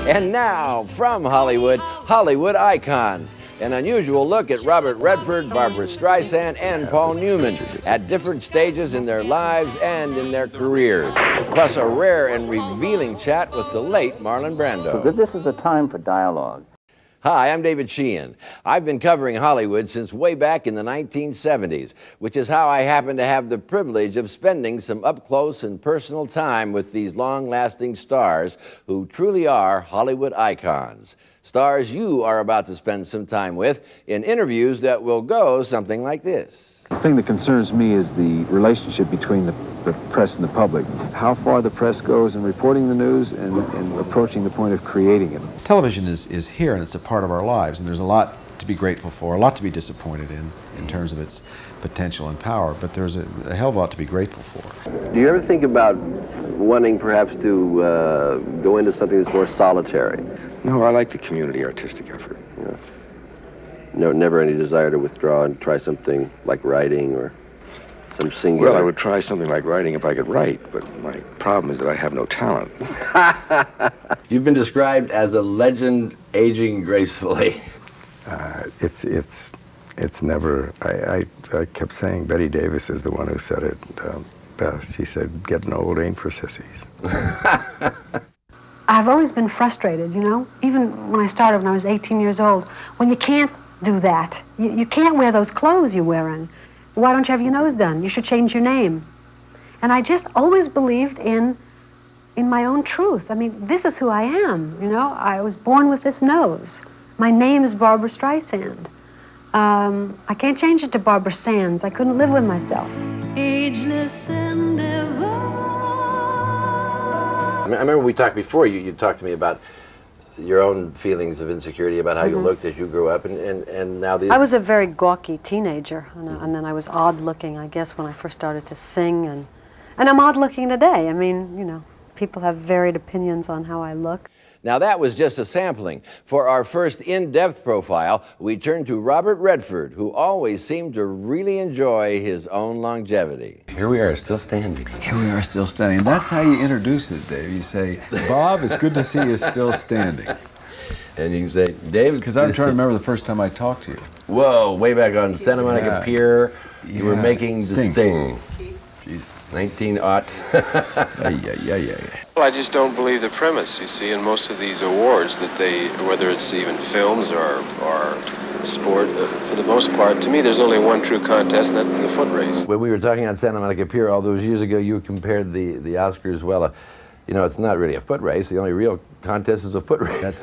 And now, from Hollywood, Hollywood Icons. An unusual look at Robert Redford, Barbra Streisand, and Paul Newman at different stages in their lives and in their careers. Plus a rare and revealing chat with the late Marlon Brando. Because this is a time for dialogue. Hi, I'm David Sheehan. I've been covering Hollywood since way back in the 1970s, which is how I happen to have the privilege of spending some up-close and personal time with these long-lasting stars who truly are Hollywood icons. Stars you are about to spend some time with in interviews that will go something like this. The thing that concerns me is the relationship between the press and the public. How far the press goes in reporting the news and approaching the point of creating it. Television is here and it's a part of our lives, and there's a lot to be grateful for, a lot to be disappointed in terms of its potential and power, but there's a hell of a lot to be grateful for. Do you ever think about wanting perhaps to go into something that's more solitary? No, I like the community artistic effort. Yeah. No, never any desire to withdraw and try something like writing or some singular... Well, I would try something like writing if I could write, but my problem is that I have no talent. You've been described as a legend aging gracefully. It's never... I kept saying Betty Davis is the one who said it best. She said, getting old ain't for sissies. I've always been frustrated, you know, even when I started when I was 18 years old, when you can't do that. You can't wear those clothes you're wearing. Why don't you have your nose done? You should change your name. And I just always believed in my own truth. I mean, this is who I am, you know. I was born with this nose. My name is Barbra Streisand. I can't change it to Barbara Sands. I couldn't live with myself. Ageless and ever. I remember we talked before, you talked to me about your own feelings of insecurity about how you looked as you grew up, and now these... I was a very gawky teenager, and then I was odd-looking, I guess, when I first started to sing, and I'm odd-looking today. I mean, you know, people have varied opinions on how I look. Now that was just a sampling. For our first in-depth profile, we turned to Robert Redford, who always seemed to really enjoy his own longevity. Here we are, still standing. Here we are, still standing. That's how you introduce it, Dave. You say, Bob, it's good to see you still standing. And you can say, Dave... Because I'm trying to remember the first time I talked to you. Whoa, way back on Santa Monica Pier, you were making the Sting. 19-aught. Yeah. Well, I just don't believe the premise, you see, in most of these awards that they, whether it's even films or sport, for the most part, to me there's only one true contest, and that's the foot race. When we were talking on Santa Monica Pier all those years ago, you compared the Oscars, well, you know, it's not really a foot race. The only real contest is a foot race. That's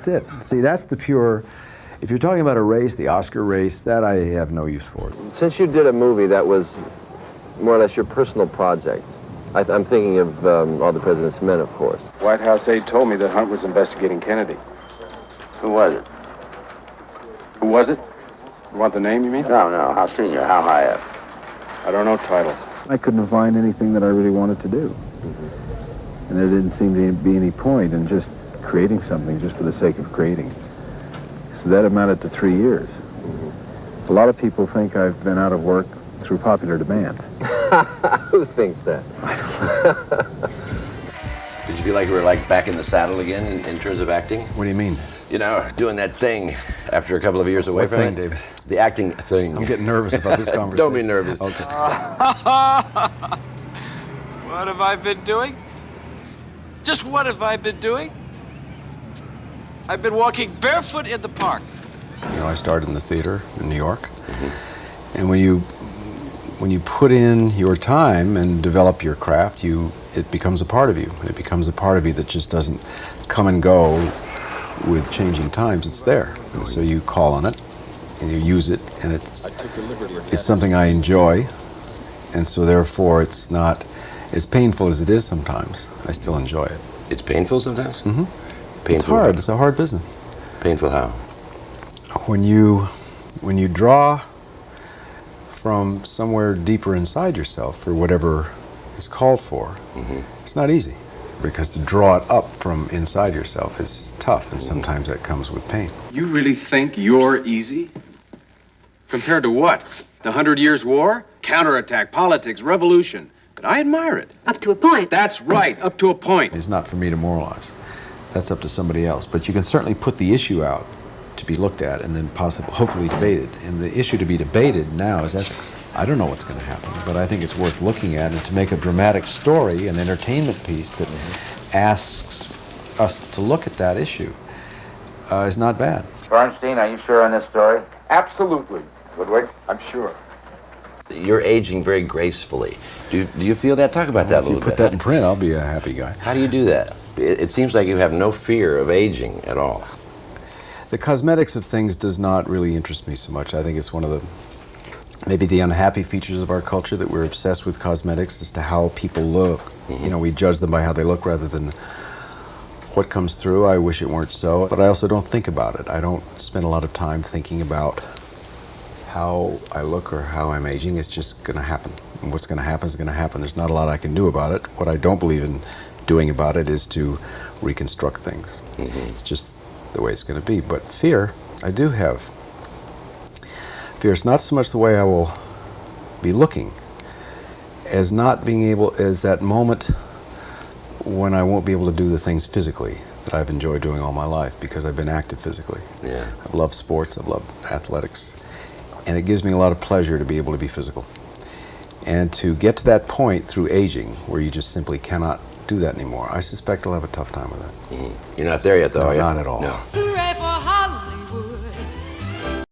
it. See, that's the pure... If you're talking about a race, the Oscar race, that I have no use for. Since you did a movie that was more or less your personal project, I'm thinking of All the President's Men, of course. White House aide told me that Hunt was investigating Kennedy. Who was it? Who was it? You want the name, you mean? No, how senior, how high up? I don't know titles. I couldn't find anything that I really wanted to do. And there didn't seem to be any point in just creating something just for the sake of creating it. So that amounted to 3 years. A lot of people think I've been out of work through popular demand. Who thinks that? Did you feel like you were like back in the saddle again in terms of acting? What do you mean? You know, doing that thing after a couple of years away What from thing, it. David? The acting thing. I'm getting nervous about this conversation. Don't be nervous. Okay. What have I been doing? Just what have I been doing? I've been walking barefoot in the park. You know, I started in the theater in New York, and when you put in your time and develop your craft, it becomes a part of you. It becomes a part of you that just doesn't come and go with changing times. It's there, and so you call on it and you use it, and it's something I enjoy, and so therefore it's not as painful as it is sometimes. I still enjoy it. It's painful sometimes? Mm-hmm. Painful. It's hard. How? It's a hard business. Painful how? When you draw from somewhere deeper inside yourself for whatever is called for, it's not easy, because to draw it up from inside yourself is tough, and sometimes that comes with pain. You really think you're easy? Compared to what? The 100 Years' War? Counterattack, politics, revolution. But I admire it. Up to a point. That's right, up to a point. It's not for me to moralize. that's up to somebody else. But you can certainly put the issue out to be looked at and then hopefully debated. And the issue to be debated now is ethics. I don't know what's going to happen, but I think it's worth looking at, and to make a dramatic story, an entertainment piece that asks us to look at that issue is not bad. Bernstein, are you sure on this story? Absolutely. Woodward? I'm sure. You're aging very gracefully. Do you feel that? Talk about that a If you little put bit. that in print, I'll be a happy guy. How do you do that? It seems like you have no fear of aging at all. The cosmetics of things does not really interest me so much. I think it's one of the, maybe the unhappy features of our culture, that we're obsessed with cosmetics as to how people look. Mm-hmm. You know, we judge them by how they look rather than what comes through. I wish it weren't so, but I also don't think about it. I don't spend a lot of time thinking about how I look or how I'm aging. It's just going to happen. And what's going to happen is going to happen. There's not a lot I can do about it. What I don't believe in doing about it is to reconstruct things. Mm-hmm. It's just the way it's going to be. But fear, I do have. Fear is not so much the way I will be looking as not being able, as that moment when I won't be able to do the things physically that I've enjoyed doing all my life, because I've been active physically. Yeah. I've loved sports, I've loved athletics, and it gives me a lot of pleasure to be able to be physical. And to get to that point through aging where you just simply cannot do that anymore, I suspect I'll have a tough time with that. Mm-hmm. You're not there yet, though, No, are you? not at all. No. Hooray for Hollywood.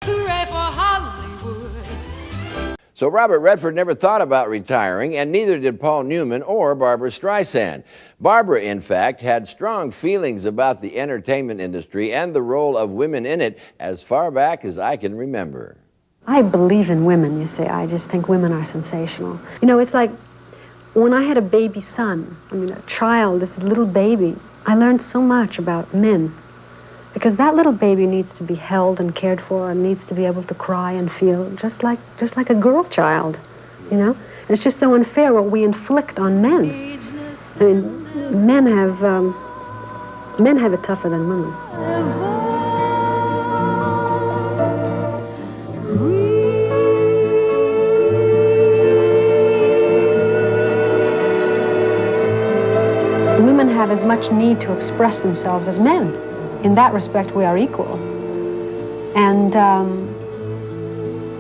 Hooray for Hollywood. So Robert Redford never thought about retiring, and neither did Paul Newman or Barbra Streisand. Barbara, in fact, had strong feelings about the entertainment industry and the role of women in it as far back as I can remember. I believe in women, you see. I just think women are sensational. You know, it's like when I had a baby son, I mean, a child, this little baby, I learned so much about men. Because that little baby needs to be held and cared for and needs to be able to cry and feel just like a girl child, you know? And it's just so unfair what we inflict on men. I mean, men have it tougher than women. Women have as much need to express themselves as men. In that respect, we are equal. And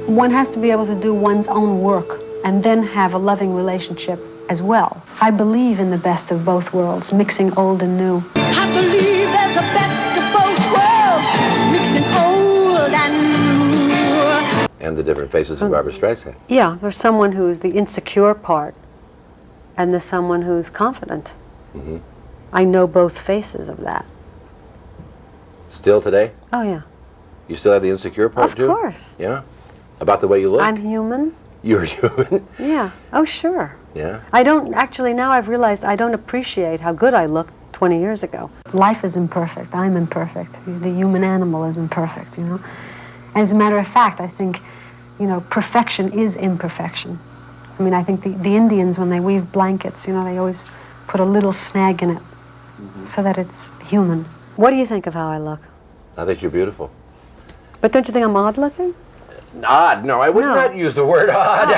one has to be able to do one's own work and then have a loving relationship as well. I believe in the best of both worlds, mixing old and new. I believe there's a best of both worlds, mixing old and new. And the different faces of Barbra Streisand. Yeah, there's someone who's the insecure part, and there's someone who's confident. Mm-hmm. I know both faces of that. Still today? Oh, yeah. You still have the insecure part, Of too? course. Yeah? About the way you look? I'm human. You're human? Yeah. Oh, sure. Yeah? I don't, actually, now I've realized I don't appreciate how good I looked 20 years ago. Life is imperfect. I'm imperfect. The human animal is imperfect, you know? As a matter of fact, I think, you know, perfection is imperfection. I mean, I think the Indians, when they weave blankets, you know, they always put a little snag in it so that it's human. What do you think of how I look? I think you're beautiful. But don't you think I'm odd looking? Odd? No, I would not use the word odd.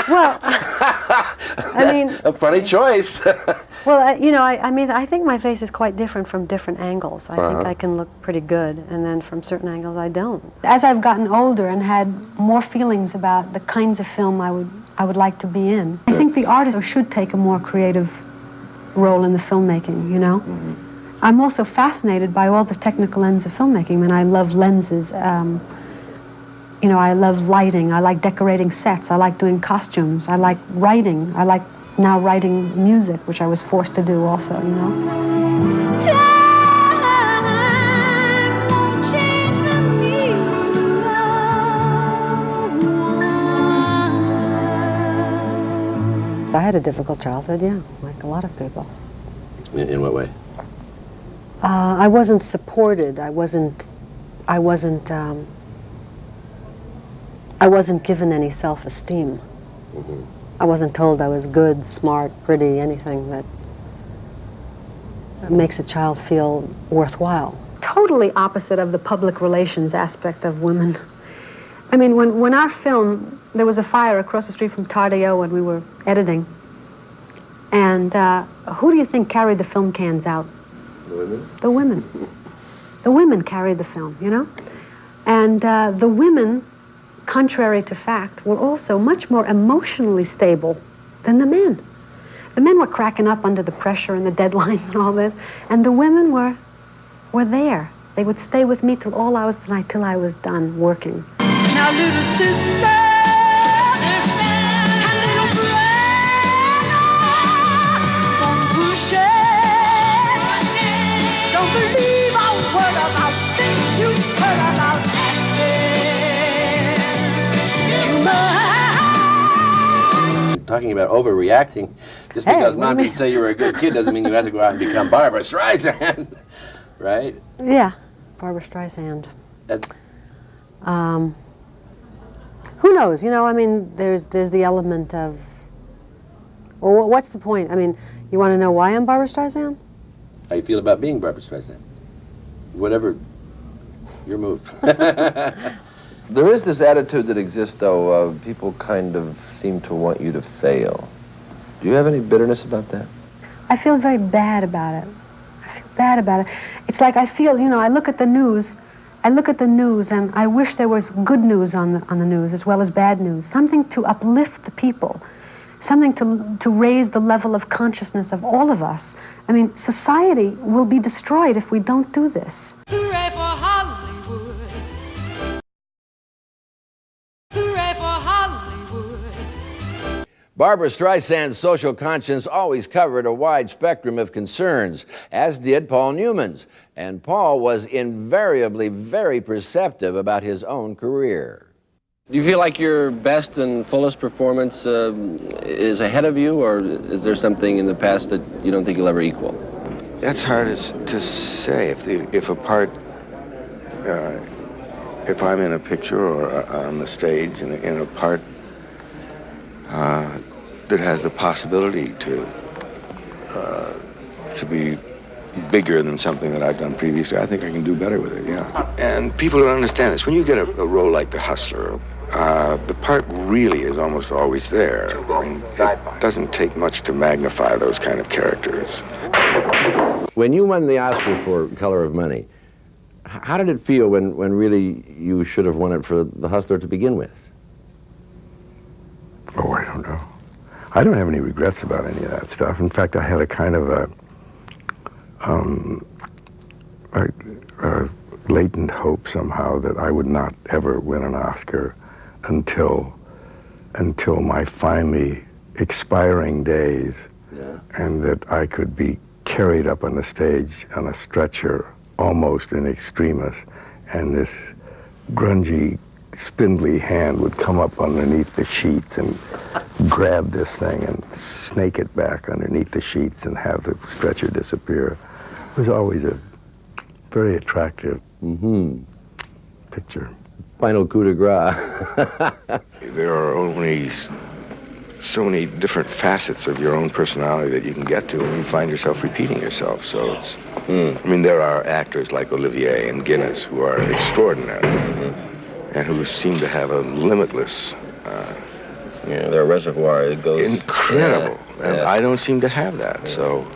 Well, I mean... A funny choice. Well, you know, I mean, I think my face is quite different from different angles. I think I can look pretty good, and then from certain angles I don't. As I've gotten older and had more feelings about the kinds of film I would like to be in, I think the artist should take a more creative role in the filmmaking, you know? Mm-hmm. I'm also fascinated by all the technical ends of filmmaking. I mean, I love lenses, you know, I love lighting, I like decorating sets, I like doing costumes, I like writing, I like now writing music, which I was forced to do also, you know? I had a difficult childhood, yeah, like a lot of people. In what way? I wasn't supported. I wasn't given any self-esteem. Mm-hmm. I wasn't told I was good, smart, pretty, anything that makes a child feel worthwhile. Totally opposite of the public relations aspect of women. I mean, when our film, there was a fire across the street from Tardeo when we were editing, And who do you think carried the film cans out? The women? The women. The women carried the film, you know? And the women, contrary to fact, were also much more emotionally stable than the men. The men were cracking up under the pressure and the deadlines and all this, and the women were there. They would stay with me till all hours of the night, till I was done working. Now, little sister, and little brother, don't push it. Don't believe a word about things you heard about acting. Talking about overreacting, just Hey, because what Mom do you didn't say you were a good kid doesn't mean you have to go out and become Barbara Streisand, right? Yeah, Barbara Streisand. That's, Who knows? You know, I mean, there's the element of, well, what's the point? I mean, you want to know why I'm Barbara Streisand? how you feel about being Barbara Streisand? Whatever, your move. There is this attitude that exists, though, people kind of seem to want you to fail. Do you have any bitterness about that? I feel very bad about it. I feel bad about it. It's like I feel, you know, I look at the news and I wish there was good news on the news as well as bad news. Something to uplift the people. Something to raise the level of consciousness of all of us. I mean, society will be destroyed if we don't do this. Hooray for Hollywood. Hooray for Hollywood. Barbara Streisand's social conscience always covered a wide spectrum of concerns, as did Paul Newman's. And Paul was invariably very perceptive about his own career. Do you feel like your best and fullest performance is ahead of you, or is there something in the past that you don't think you'll ever equal? That's hard to say. If a part, if I'm in a picture or on the stage in a part that has the possibility to be bigger than something that I've done previously, I think I can do better with it, yeah. And people don't understand this. When you get a role like the Hustler, the part really is almost always there. I mean, it doesn't take much to magnify those kind of characters. When you won the Oscar for Color of Money, how did it feel when really you should have won it for The Hustler to begin with? Oh, I don't know. I don't have any regrets about any of that stuff. In fact, I had a kind of a latent hope somehow that I would not ever win an Oscar until my finally expiring days, and that I could be carried up on the stage on a stretcher, almost in extremis, and this grungy, spindly hand would come up underneath the sheets and grab this thing and snake it back underneath the sheets and have the stretcher disappear. It was always a very attractive picture. Final coup de grace. There are only so many different facets of your own personality that you can get to, and you find yourself repeating yourself. So it's, I mean, there are actors like Olivier and Guinness who are extraordinary and who seem to have a limitless Their reservoir, it goes... Incredible. And I don't seem to have that, so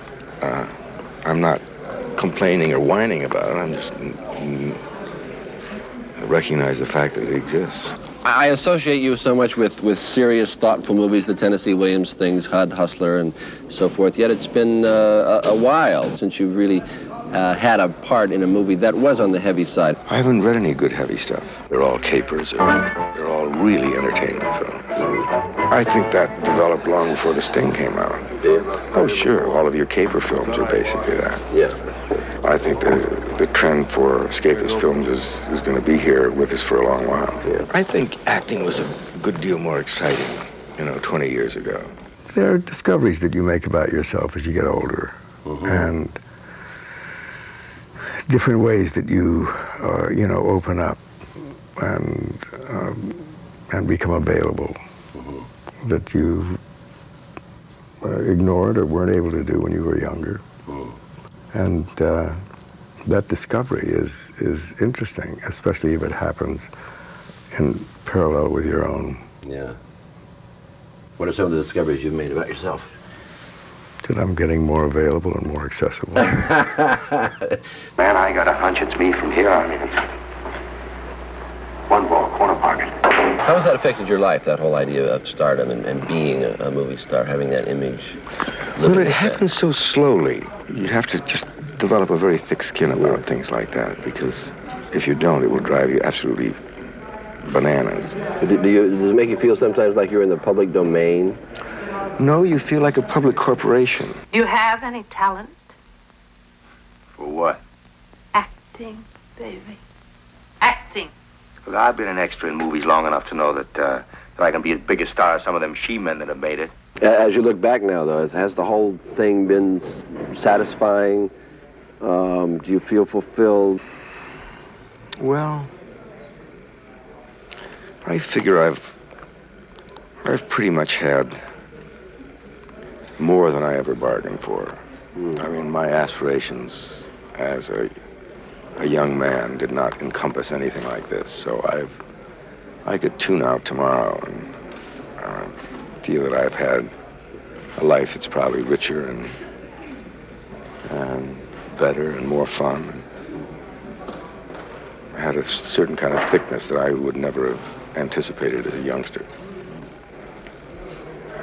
I'm not complaining or whining about it. I'm just recognize the fact that it exists. I associate you so much with serious, thoughtful movies, the Tennessee Williams things, HUD, Hustler, and so forth, yet it's been a while since you've really had a part in a movie that was on the heavy side. I haven't read any good heavy stuff. They're all capers. They're all really entertaining films. I think that developed long before The Sting came out. Oh, sure. All of your caper films are basically that. Yeah. I think the trend for escapist films is going to be here with us for a long while. Yeah. I think acting was a good deal more exciting, 20 years ago. There are discoveries that you make about yourself as you get older, and different ways that you, open up and become available that you ignored or weren't able to do when you were younger. And that discovery is interesting, especially if it happens in parallel with your own. Yeah. What are some of the discoveries you've made about yourself? That I'm getting more available and more accessible. Man, I got a hunch it's me from here on in. One ball, corner pocket. How has that affected your life, that whole idea of stardom and being a movie star, having that image? Well, it happens so slowly. You have to just develop a very thick skin about things like that, because if you don't, it will drive you absolutely bananas. Does it make you feel sometimes like you're in the public domain? No, you feel like a public corporation. You have any talent? For what? Acting, baby. Acting. Look, I've been an extra in movies long enough to know that I can be as big a star as some of them she-men that have made it. As you look back now, though, has the whole thing been satisfying? Do you feel fulfilled? Well, I figure I've pretty much had more than I ever bargained for. I mean, my aspirations as a young man did not encompass anything like this, so I could tune out tomorrow and feel that I've had a life that's probably richer and better and more fun. I had a certain kind of thickness that I would never have anticipated as a youngster.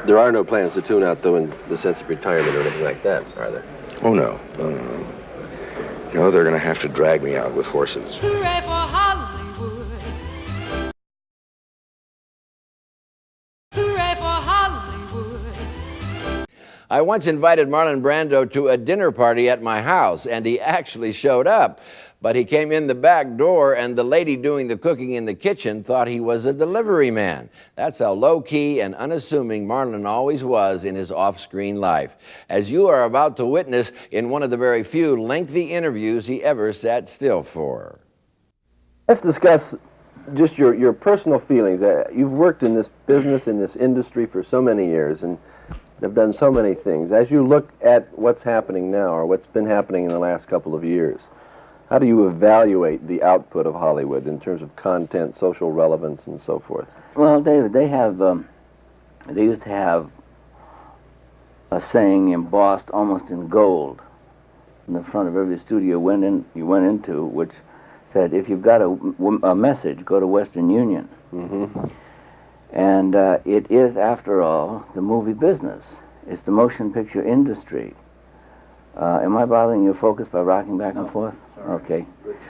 There are no plans to tune out, though, in the sense of retirement or anything like that, are there? Oh, no. No, they're going to have to drag me out with horses. Hooray for Hollywood. Hooray for Hollywood. I once invited Marlon Brando to a dinner party at my house, and he actually showed up. But he came in the back door, and the lady doing the cooking in the kitchen thought he was a delivery man. That's how low-key and unassuming Marlon always was in his off-screen life, as you are about to witness in one of the very few lengthy interviews he ever sat still for. Let's discuss just your personal feelings. You've worked in this business, in this industry for so many years, and have done so many things. As you look at what's happening now, or what's been happening in the last couple of years, how do you evaluate the output of Hollywood in terms of content, social relevance, and so forth? Well, David, they used to have a saying embossed almost in gold in the front of every studio you went into, which said, if you've got a message, go to Western Union. Mm-hmm. And it is, after all, the movie business. It's the motion picture industry. Am I bothering your focus by rocking back and forth? Okay.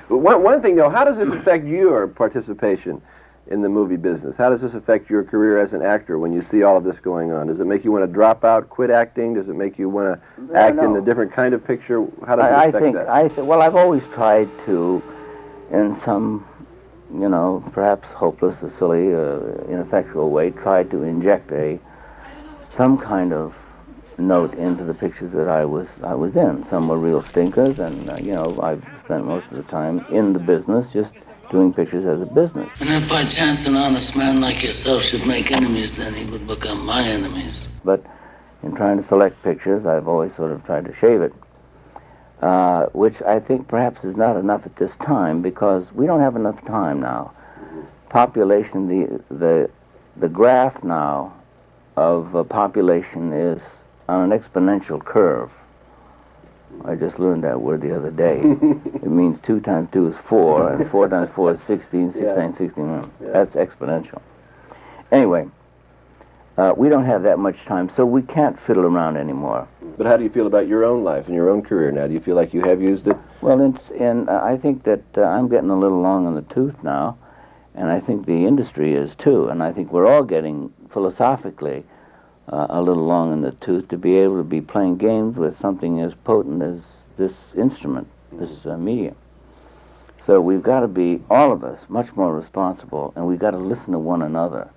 One thing, though, how does this affect your participation in the movie business? How does this affect your career as an actor when you see all of this going on? Does it make you want to drop out, quit acting? Does it make you want to act in a different kind of picture? How does it affect that? Well, I've always tried to, in some, perhaps hopeless or silly, ineffectual way, tried to inject some kind of note into the pictures that I was in. Some were real stinkers, and I've spent most of the time in the business, just doing pictures as a business. And if by chance an honest man like yourself should make enemies, then he would become my enemies. But in trying to select pictures, I've always sort of tried to shave it, which I think perhaps is not enough at this time, because we don't have enough time now. Population, the graph now of population is on an exponential curve. I just learned that word the other day. It means 2 times 2 is 4, and 4 times 4 is 16, 6 times 16. Yeah. That's exponential. Anyway, we don't have that much time, so we can't fiddle around anymore. But how do you feel about your own life and your own career now? Do you feel like you have used it? Well, I think that I'm getting a little long in the tooth now, and I think the industry is too, and I think we're all getting, philosophically, a little long in the tooth to be able to be playing games with something as potent as this instrument, this medium. So we've got to be, all of us, much more responsible, and we've got to listen to one another.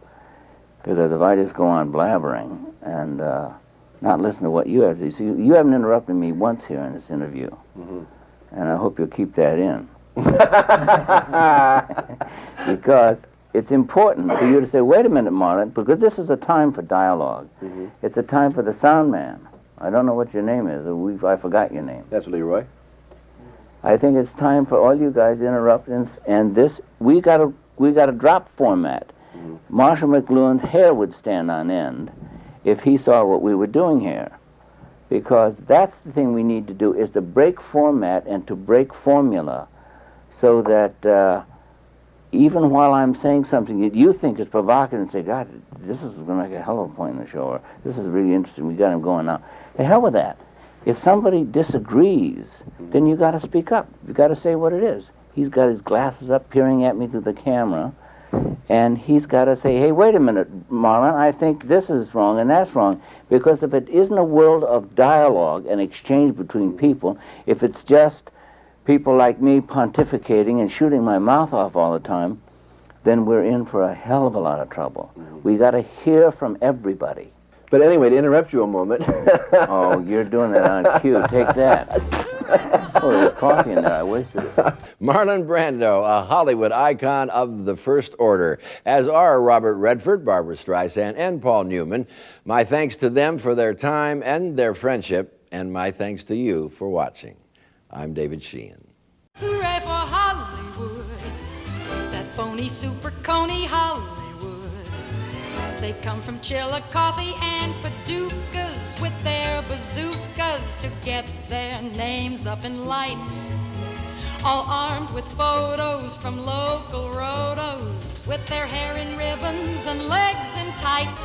Because if I just go on blabbering and not listen to what you have to say, you haven't interrupted me once here in this interview, and I hope you'll keep that in. Because it's important for you to say, wait a minute, Marlon, because this is a time for dialogue. It's a time for the sound man. I don't know what your name is. I forgot your name. That's Leroy. I think it's time for all you guys to interrupt, and this, we got a drop format. Marshall McLuhan's hair would stand on end if he saw what we were doing here. because that's the thing we need to do, is to break format and to break formula, so that even while I'm saying something that you think is provocative and say, God, this is going to make a hell of a point in the show, or this is really interesting, we got him going now. The hell with that. If somebody disagrees, then you got to speak up. You got to say what it is. He's got his glasses up, peering at me through the camera, and he's got to say, hey, wait a minute, Marlon, I think this is wrong and that's wrong. Because if it isn't a world of dialogue and exchange between people, if it's just people like me pontificating and shooting my mouth off all the time, then we're in for a hell of a lot of trouble. We got to hear from everybody. But anyway, to interrupt you a moment. Oh, you're doing that on cue. Take that. Oh, there's coffee in there. I wasted it. Marlon Brando, a Hollywood icon of the first order, as are Robert Redford, Barbra Streisand, and Paul Newman. My thanks to them for their time and their friendship, and my thanks to you for watching. I'm David Sheehan. Hooray for Hollywood, that phony super coney Hollywood. They come from Chillicothe and Paducahs with their bazookas to get their names up in lights. All armed with photos from local rotos, with their hair in ribbons and legs in tights.